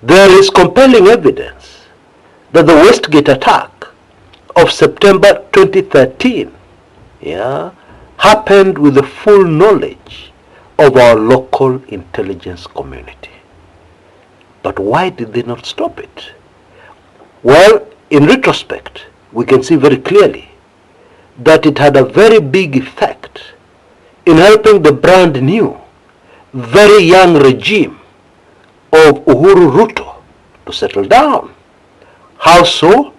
There is compelling evidence that the Westgate attack of September 2013 happened with the full knowledge of our local intelligence community. But why did they not stop it? Well, in retrospect, we can see very clearly that it had a very big effect in helping the brand new, very young regime of Uhuru Ruto to settle down. How so?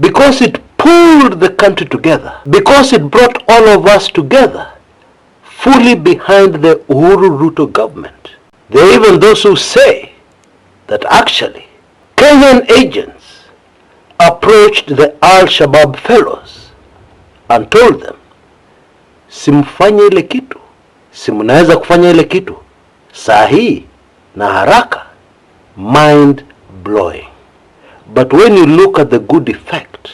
Because it pulled the country together, because it brought all of us together fully behind the Uhuru Ruto government. There are even those who say that actually Kenyan agents approached the Al-Shabaab fellows and told them, simfanye ile kitu, simunaweza kufanya ile kitu sahi na haraka. Mind blowing. But when you look at the good effect,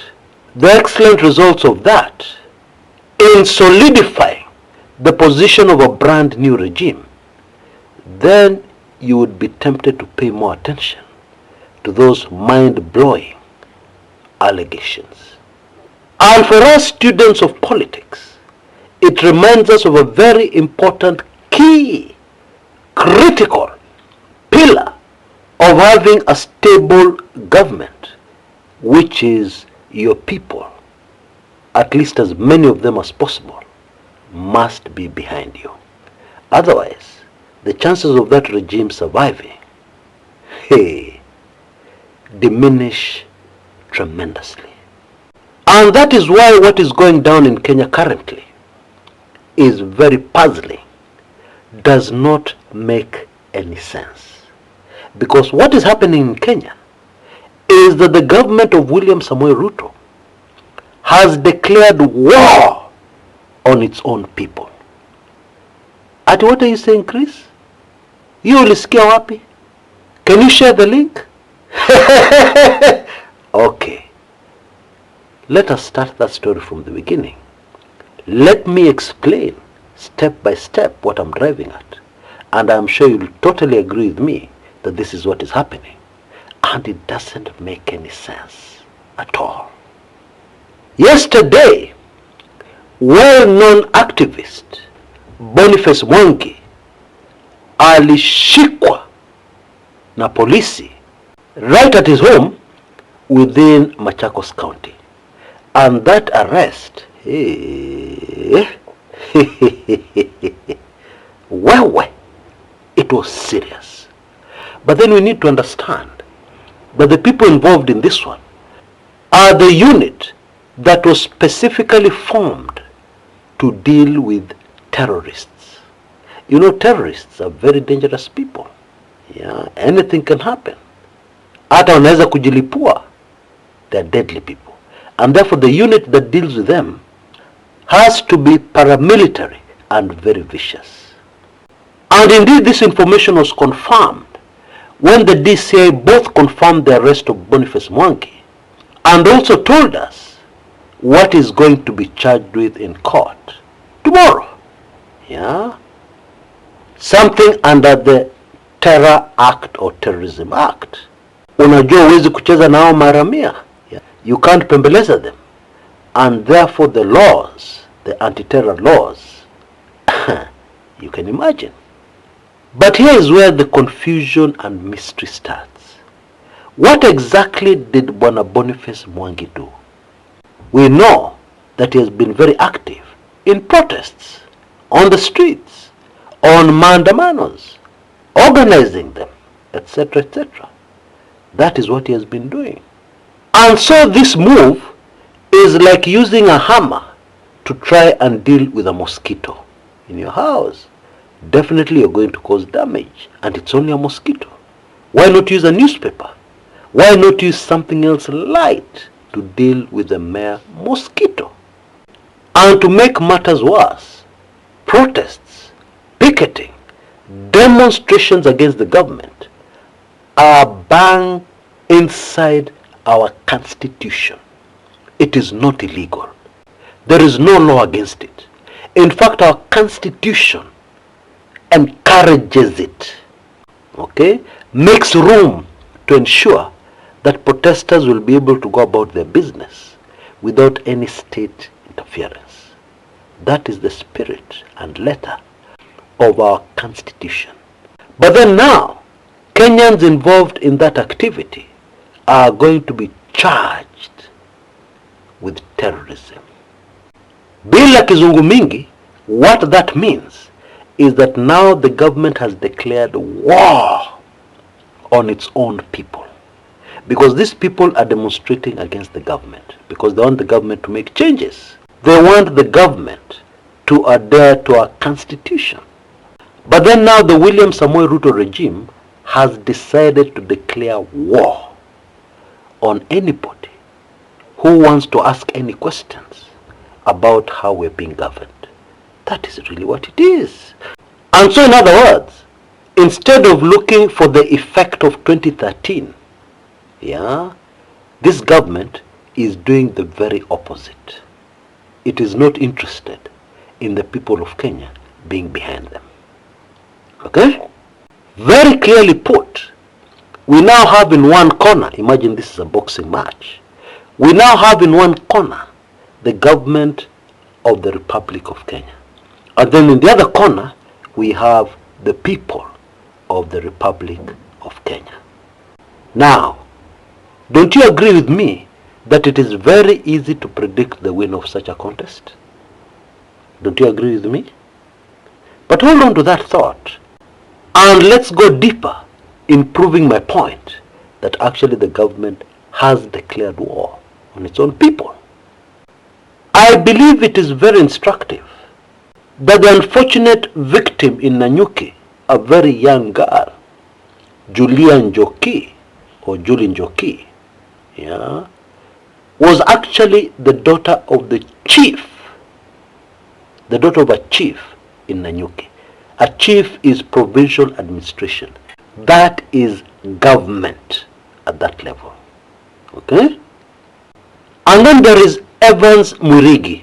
the excellent results of that in solidifying the position of a brand new regime, then you would be tempted to pay more attention to those mind-blowing allegations. And for us students of politics, it reminds us of a very important key, critical pillar of having a stable government, which is your people, at least as many of them as possible, must be behind you. Otherwise, the chances of that regime surviving, diminish tremendously. And that is why what is going down in Kenya currently is very puzzling, does not make any sense. Because what is happening in Kenya is that the government of William Ruto has declared war on its own people. At what are you saying, Chris? You ulisikia wapi? Can you share the link? Okay. Let us start that story from the beginning. Let me explain step by step what I'm driving at. And I'm sure you'll totally agree with me that this is what is happening. And it doesn't make any sense at all. Yesterday, well-known activist Boniface Mwangi alishikwa na polisi right at his home within Machakos County. And that arrest, well, it was serious. But then we need to understand that the people involved in this one are the unit that was specifically formed to deal with terrorists. You know, terrorists are very dangerous people. Yeah, anything can happen. Hata wanaweza kujilipua. They are deadly people. And therefore the unit that deals with them has to be paramilitary and very vicious. And indeed this information was confirmed when the DCI both confirmed the arrest of Boniface Mwangi and also told us what is going to be charged with in court tomorrow. Yeah? Something under the Terror Act or Terrorism Act. Unajua huwezi kucheza nao mara mia. You can't pembeleza them. And therefore the laws, the anti-terror laws, you can imagine. But here is where the confusion and mystery starts. What exactly did Bwana Boniface Mwangi do? We know that he has been very active in protests, on the streets, on maandamanos, organizing them, etc., etc. That is what he has been doing. And so this move is like using a hammer to try and deal with a mosquito in your house. Definitely you're going to cause damage, and it's only a mosquito. Why not use a newspaper? Why not use something else light to deal with the mere mosquito? And to make matters worse, protests, picketing, demonstrations against the government are banned inside our constitution. It is not illegal. There is no law against it. In fact, our constitution encourages it. Okay? Makes room to ensure that protesters will be able to go about their business without any state interference. That is the spirit and letter of our Constitution. But then now, Kenyans involved in that activity are going to be charged with terrorism. Bila kizungu mingi, what that means is that now the government has declared war on its own people. Because these people are demonstrating against the government. Because they want the government to make changes. They want the government to adhere to our Constitution. But then now the William Ruto regime has decided to declare war on anybody who wants to ask any questions about how we're being governed. That is really what it is. And so in other words, instead of looking for the effect of 2013, this government is doing the very opposite. It is not interested in the people of Kenya being behind them. Okay? Very clearly put, we now have in one corner, imagine this is a boxing match, we now have in one corner the government of the Republic of Kenya. And then in the other corner, we have the people of the Republic of Kenya. Now, don't you agree with me that it is very easy to predict the winner of such a contest? Don't you agree with me? But hold on to that thought, and let's go deeper in proving my point that actually the government has declared war on its own people. I believe it is very instructive that the unfortunate victim in Nanyuki, a very young girl, Julia Njoki, or Julie Njoki, was actually the daughter of the chief, the daughter of a chief in Nanyuki. A chief is provincial administration. That is government at that level. Okay? And then there is Evans Murigi,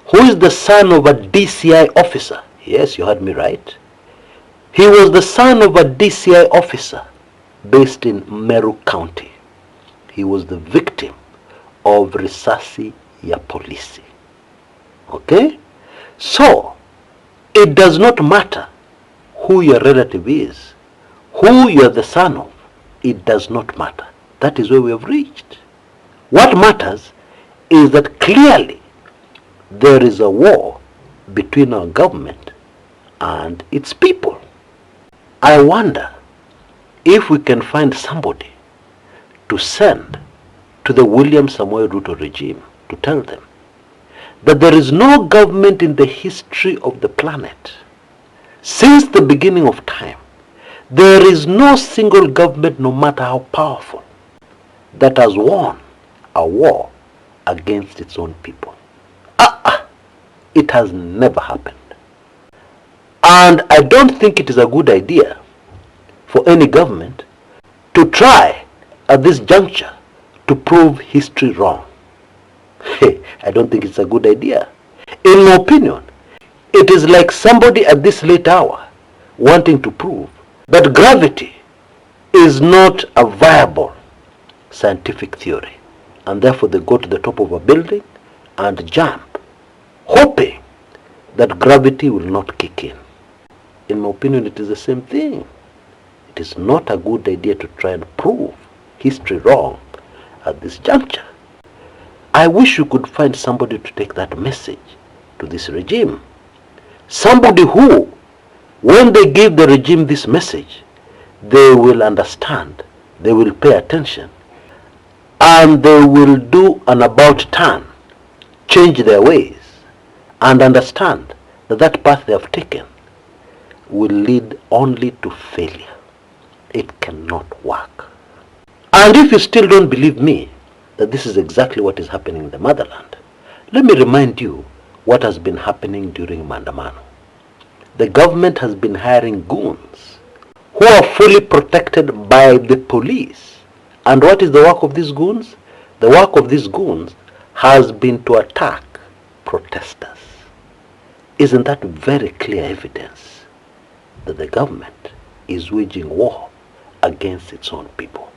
who is the son of a DCI officer. Yes, you heard me right. He was the son of a DCI officer based in Meru County. He was the victim of risasi ya polisi. Okay? So, it does not matter who your relative is, who you are the son of. It does not matter. That is where we have reached. What matters is that clearly there is a war between our government and its people. I wonder if we can find somebody to send to the William Ruto regime to tell them that there is no government in the history of the planet, since the beginning of time, there is no single government, no matter how powerful, that has won a war against its own people. It has never happened. And I don't think it is a good idea for any government to try at this juncture to prove history wrong. I don't think it's a good idea. In my opinion, it is like somebody at this late hour wanting to prove that gravity is not a viable scientific theory, and therefore they go to the top of a building and jump, hoping that gravity will not kick in. In my opinion, it is the same thing. It is not a good idea to try and prove history wrong at this juncture. I wish you could find somebody to take that message to this regime. Somebody who, when they give the regime this message, they will understand, they will pay attention, and they will do an about turn, change their ways, and understand that that path they have taken will lead only to failure. It cannot work. And if you still don't believe me that this is exactly what is happening in the motherland, let me remind you what has been happening during Maandamano. The government has been hiring goons who are fully protected by the police. And what is the work of these goons? The work of these goons has been to attack protesters. Isn't that very clear evidence that the government is waging war against its own people?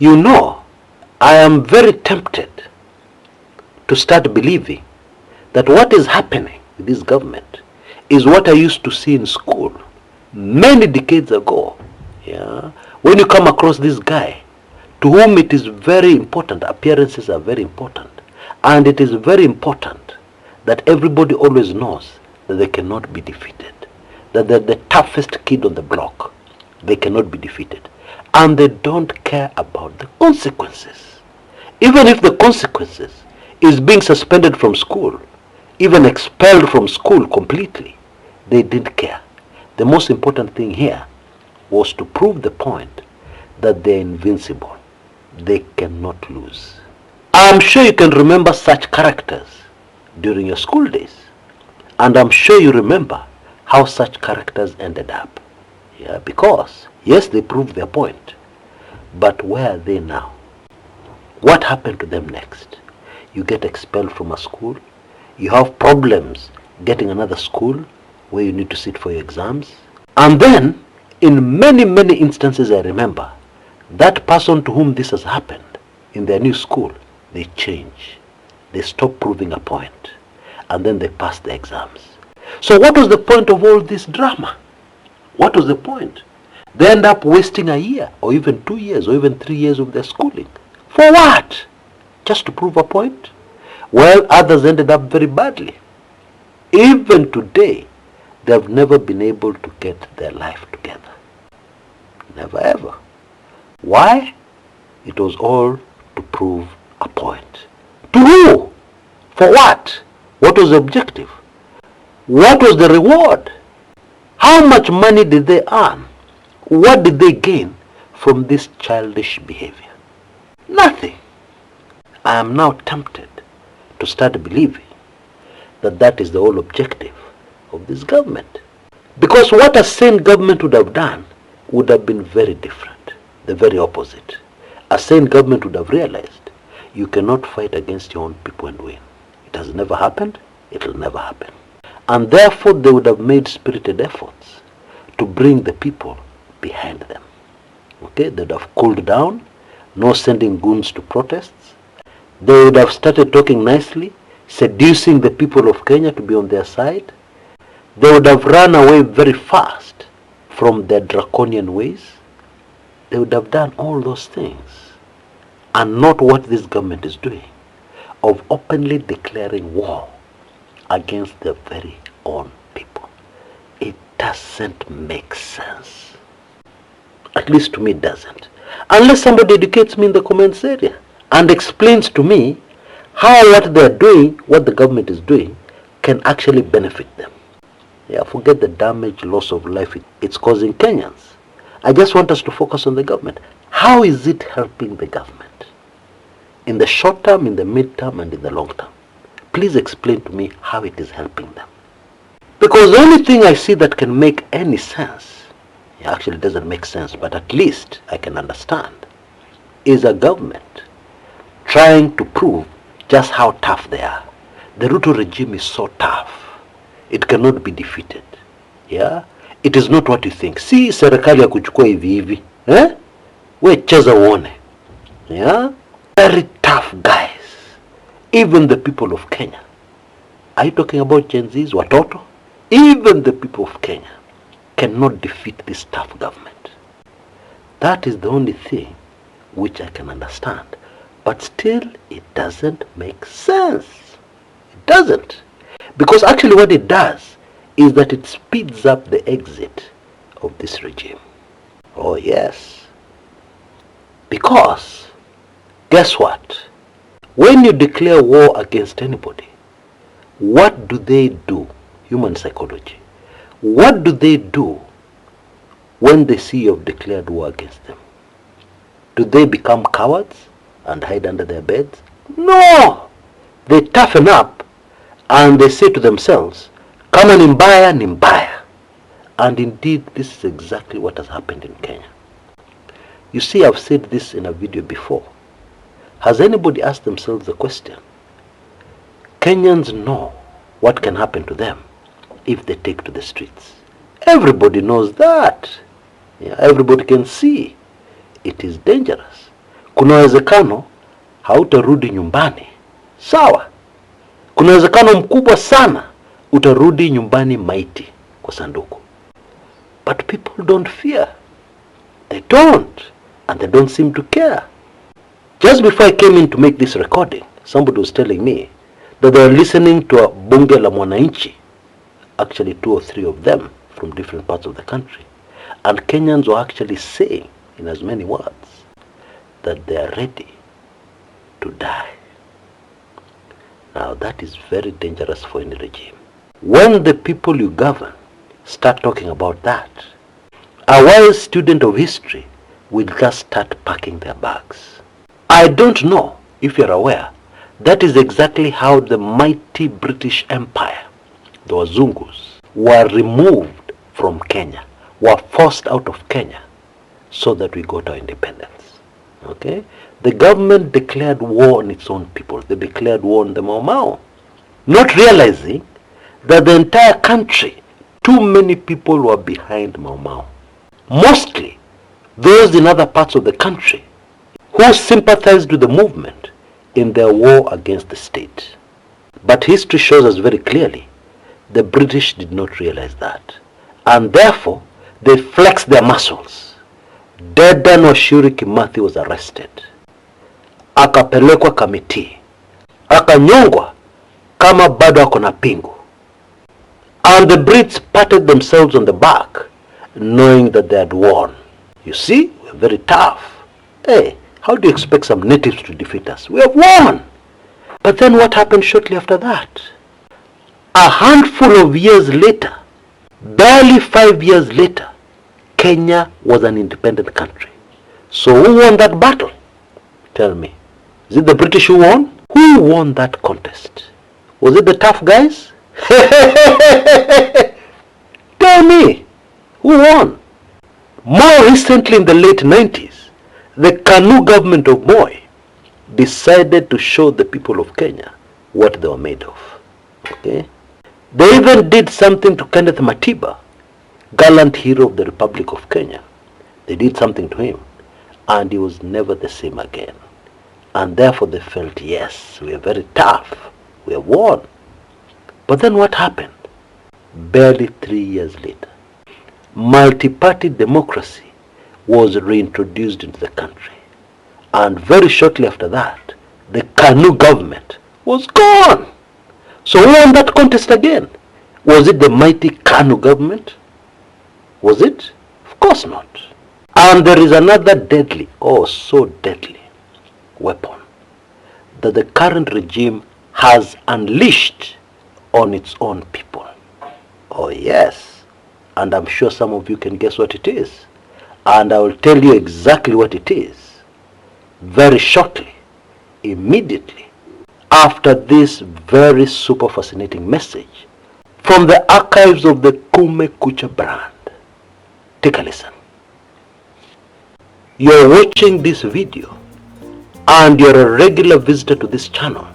You know, I am very tempted to start believing that what is happening with this government is what I used to see in school many decades ago. Yeah, when you come across this guy to whom it is very important, appearances are very important, and it is very important that everybody always knows that they cannot be defeated, that they're the toughest kid on the block, they cannot be defeated, and they don't care about the consequences. Even if the consequences is being suspended from school, even expelled from school completely, they didn't care. The most important thing here was to prove the point that they're invincible. They cannot lose. I'm sure you can remember such characters during your school days. And I'm sure you remember how such characters ended up. Yeah, because, yes, they proved their point. But where are they now? What happened to them next? You get expelled from a school. You have problems getting another school where you need to sit for your exams. And then, in many, many instances I remember, that person to whom this has happened in their new school, they change. They stop proving a point. And then they pass the exams. So what was the point of all this drama? What was the point? They end up wasting a year, or even 2 years, or even 3 years of their schooling. For what? Just to prove a point? Well, others ended up very badly. Even today, they have never been able to get their life together. Never ever. Why? It was all to prove a point. To who? For what? What was the objective? What was the reward? How much money did they earn? What did they gain from this childish behavior? Nothing. I am now tempted to start believing that that is the whole objective of this government. Because what a sane government would have done would have been very different, the very opposite. A sane government would have realized you cannot fight against your own people and win. It has never happened, it will never happen. And therefore they would have made spirited efforts to bring the people behind them. Okay, they would have cooled down, no sending goons to protests. They would have started talking nicely, seducing the people of Kenya to be on their side. They would have run away very fast from their draconian ways. They would have done all those things, and not what this government is doing, of openly declaring war against their very own people. It doesn't make sense. At least to me it doesn't. Unless somebody educates me in the comments area and explains to me how what they're doing, what the government is doing, can actually benefit them. Yeah, forget the damage, loss of life it's causing Kenyans. I just want us to focus on the government. How is it helping the government? In the short term, in the mid-term, and in the long term. Please explain to me how it is helping them. Because the only thing I see that can make any sense, it actually doesn't make sense, but at least I can understand, is a government trying to prove just how tough they are. The Ruto regime is so tough. It cannot be defeated. Yeah? It is not what you think. Si serikali ya kuchukua hivi hivi. We cheza uone. Yeah? Very tough guys. Even the people of Kenya. Are you talking about Gen Zs, watoto? Even the people of Kenya cannot defeat this tough government. That is the only thing which I can understand. But still, it doesn't make sense. It doesn't. Because actually what it does is that it speeds up the exit of this regime. Oh yes. Because, guess what? When you declare war against anybody, what do they do? Human psychology. What do they do when they see you've declared war against them? Do they become cowards and hide under their beds? No! They toughen up and they say to themselves, kama ni mbaya, ni mbaya. And indeed, this is exactly what has happened in Kenya. You see, I've said this in a video before. Has anybody asked themselves the question? Kenyans know what can happen to them if they take to the streets. Everybody knows that. Yeah, everybody can see it is dangerous. kuna uwezekano hautarudi nyumbani. Sawa. Kuna uwezekano mkubwa sana utarudi nyumbani maiti kwa sanduku. But people don't fear. They don't. And they don't seem to care. Just before I came in to make this recording, somebody was telling me that they were listening to a bunge la mwananchi, actually 2 or 3 of them from different parts of the country. And Kenyans were actually saying, in as many words, that they are ready to die. Now that is very dangerous for any regime. When the people you govern start talking about that, a wise student of history will just start packing their bags. I don't know if you're aware, that is exactly how the mighty British Empire, the Wazungus, were removed from Kenya, were forced out of Kenya so that we got our independence. Okay? The government declared war on its own people. They declared war on the Mau Mau, not realizing that the entire country, too many people were behind Mau Mau. Mostly those in other parts of the country who sympathized with the movement in their war against the state. But history shows us very clearly the British did not realize that, and therefore they flexed their muscles. Dedan Washuri Kimathi was arrested, akapelekwa kamiti, akanyongwa kama bado ako na pingu, and the Brits patted themselves on the back knowing that they had won. You see, we're very tough. Hey, how do you expect some natives to defeat us? We have won. But then what happened shortly after that? A handful of years later, barely 5 years later, Kenya was an independent country. So who won that battle? Tell me. Is it the British who won? Who won that contest? Was it the tough guys? Tell me. Who won? More recently, in the late 90s, the KANU government of Moi decided to show the people of Kenya what they were made of. Okay? They even did something to Kenneth Matiba, gallant hero of the Republic of Kenya. They did something to him, and he was never the same again. And therefore they felt, yes, we are very tough, we have won. But then what happened? Barely 3 years later, multi-party democracy was reintroduced into the country. And very shortly after that, the KANU government was gone. So who won that contest again? Was it the mighty KANU government? Was it? Of course not. And there is another deadly, oh so deadly, weapon that the current regime has unleashed on its own people. Oh yes, and I'm sure some of you can guess what it is. And I will tell you exactly what it is very shortly, immediately, after this very super fascinating message from the archives of the Kumekucha brand. Take a listen. You're watching this video and you're a regular visitor to this channel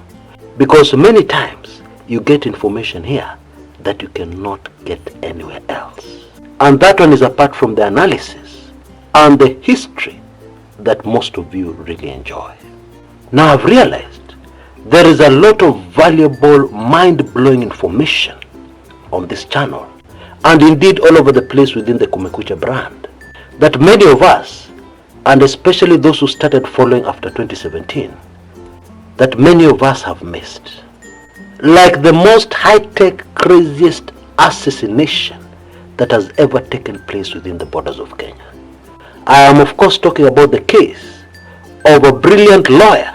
because many times you get information here that you cannot get anywhere else. And that one is apart from the analysis and the history that most of you really enjoy. Now I've realized there is a lot of valuable, mind-blowing information on this channel, and indeed all over the place within the Kumekucha brand, that many of us, and especially those who started following after 2017, that many of us have missed. Like the most high-tech, craziest assassination that has ever taken place within the borders of Kenya. I am of course talking about the case of a brilliant lawyer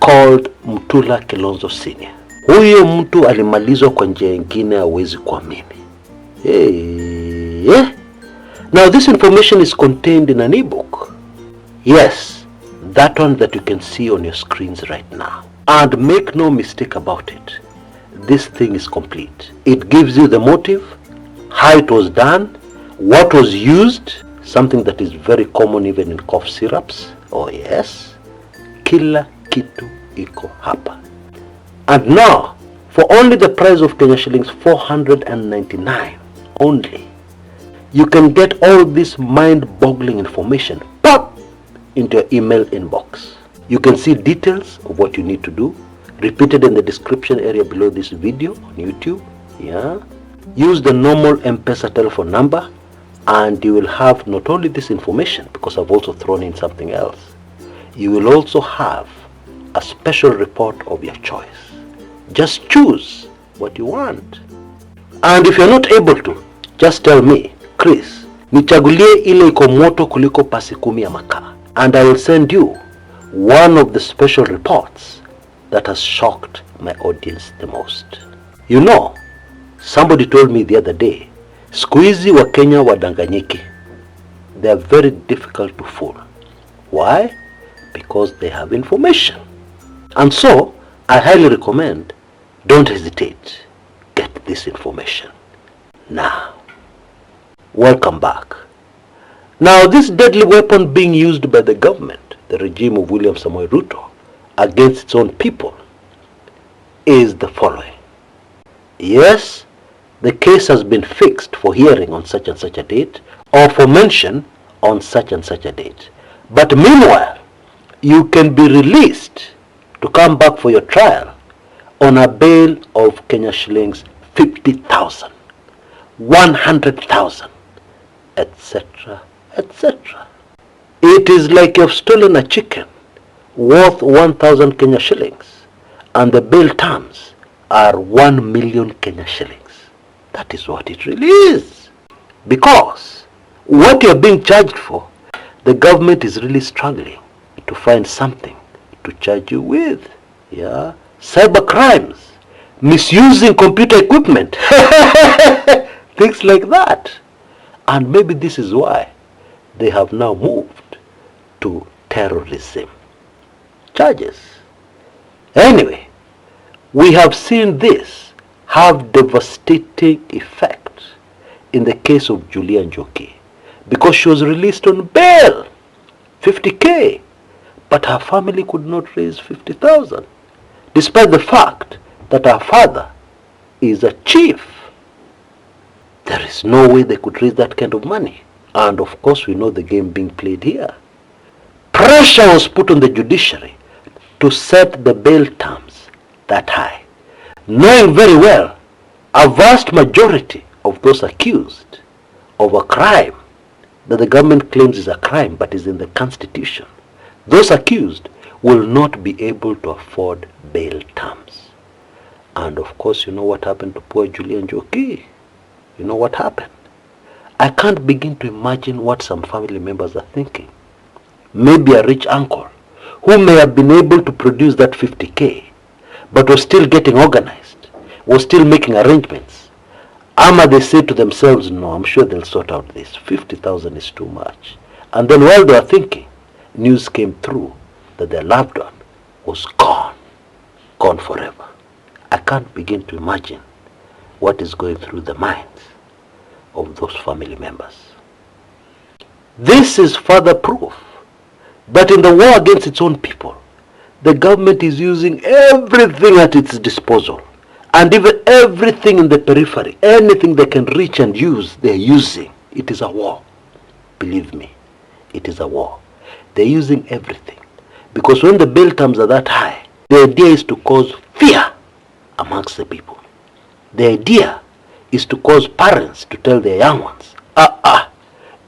called Mutula Kilonzo Senior. Huyo mtu alimalizwa kwa njia nyingine hawezi kuamini. Hey. Now this information is contained in an ebook. Yes, that one that you can see on your screens right now. And make no mistake about it, this thing is complete. It gives you the motive, how it was done, what was used, something that is very common even in cough syrups. Oh yes, kila kitu iko hapa. And now, for only the price of Kenya shillings 499 only, you can get all this mind-boggling information, pop, into your email inbox. You can see details of what you need to do repeated in the description area below this video on YouTube. Yeah. Use the normal M-Pesa telephone number and you will have not only this information, because I've also thrown in something else. You will also have a special report of your choice. Just choose what you want. And if you're not able to, just tell me, Chris, nichagulie ile iko moto kuliko pasi 10 ya makaa, and I will send you one of the special reports that has shocked my audience the most. You know, somebody told me the other day, siku hizi wa Kenya wadanganyiki. They are very difficult to fool. Why? Because they have information. And so, I highly recommend, don't hesitate. Get this information now. Welcome back. Now, this deadly weapon being used by the government, the regime of William Ruto, against its own people is the following. Yes, the case has been fixed for hearing on such and such a date, or for mention on such and such a date. But meanwhile, you can be released to come back for your trial on a bail of Kenya shillings 50,000, 100,000, etc., etc. It is like you've stolen a chicken worth 1,000 Kenya shillings, and the bail terms are 1 million Kenya shillings. That is what it really is. Because what you're being charged for, the government is really struggling to find something to charge you with. Yeah, cyber crimes, misusing computer equipment, things like that. And maybe this is why they have now moved to terrorism charges. Anyway, we have seen this have devastating effect in the case of Julia Njoki, because she was released on bail, 50K, but her family could not raise 50,000, despite the fact that her father is a chief. There is no way they could raise that kind of money. And of course, we know the game being played here. Pressure was put on the judiciary to set the bail terms that high, knowing very well a vast majority of those accused of a crime that the government claims is a crime but is in the Constitution, those accused will not be able to afford bail terms. And of course, you know what happened to poor Julia Njoki? You know what happened? I can't begin to imagine what some family members are thinking. Maybe a rich uncle who may have been able to produce that 50K, but was still getting organized, was still making arrangements. Ama they say to themselves, no, I'm sure they'll sort out this. 50,000 is too much. And then while they were thinking, news came through that their loved one was gone forever. I can't begin to imagine what is going through the minds of those family members. This is further proof that in the war against its own people, the government is using everything at its disposal, and even everything in the periphery, anything they can reach and use, they're using. It is a war. Believe me, it is a war. They're using everything. Because when the bail terms are that high, the idea is to cause fear amongst the people. The idea is to cause parents to tell their young ones,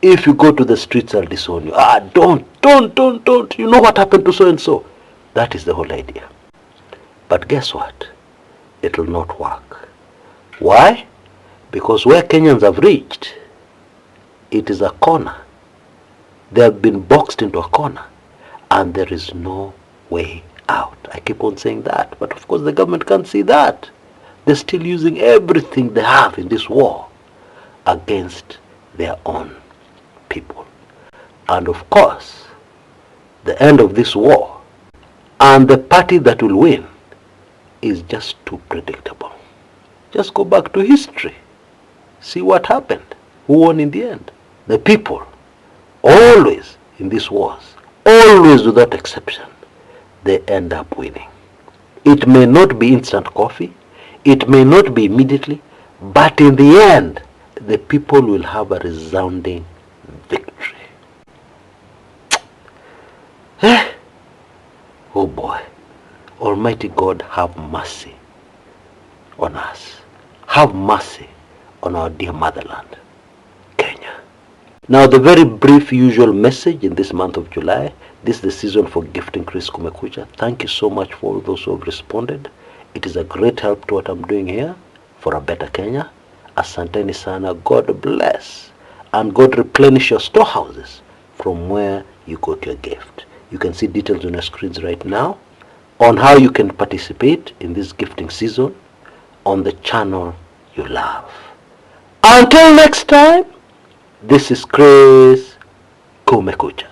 if you go to the streets, I'll disown you. Don't. You know what happened to so-and-so? That is the whole idea. But guess what? It will not work. Why? Because where Kenyans have reached, it is a corner. They have been boxed into a corner, and there is no way out. I keep on saying that, but of course the government can't see that. They're still using everything they have in this war against their own people. And of course, the end of this war and the party that will win is just too predictable. Just go back to history. See what happened. Who won in the end? The people. Always in these wars, always without exception, they end up winning. It may not be instant coffee, it may not be immediately, but in the end, the people will have a resounding victory. Oh boy. Almighty God, have mercy on us. Have mercy on our dear motherland, Kenya. Now, the very brief usual message in this month of July. This is the season for gifting Chris Kumekucha. Thank you so much for all those who have responded. It is a great help to what I'm doing here for a better Kenya. Asanteni sana. God bless. And God replenish your storehouses from where you got your gift. You can see details on your screens right now on how you can participate in this gifting season on the channel you love. Until next time, this is Chris Kumekucha.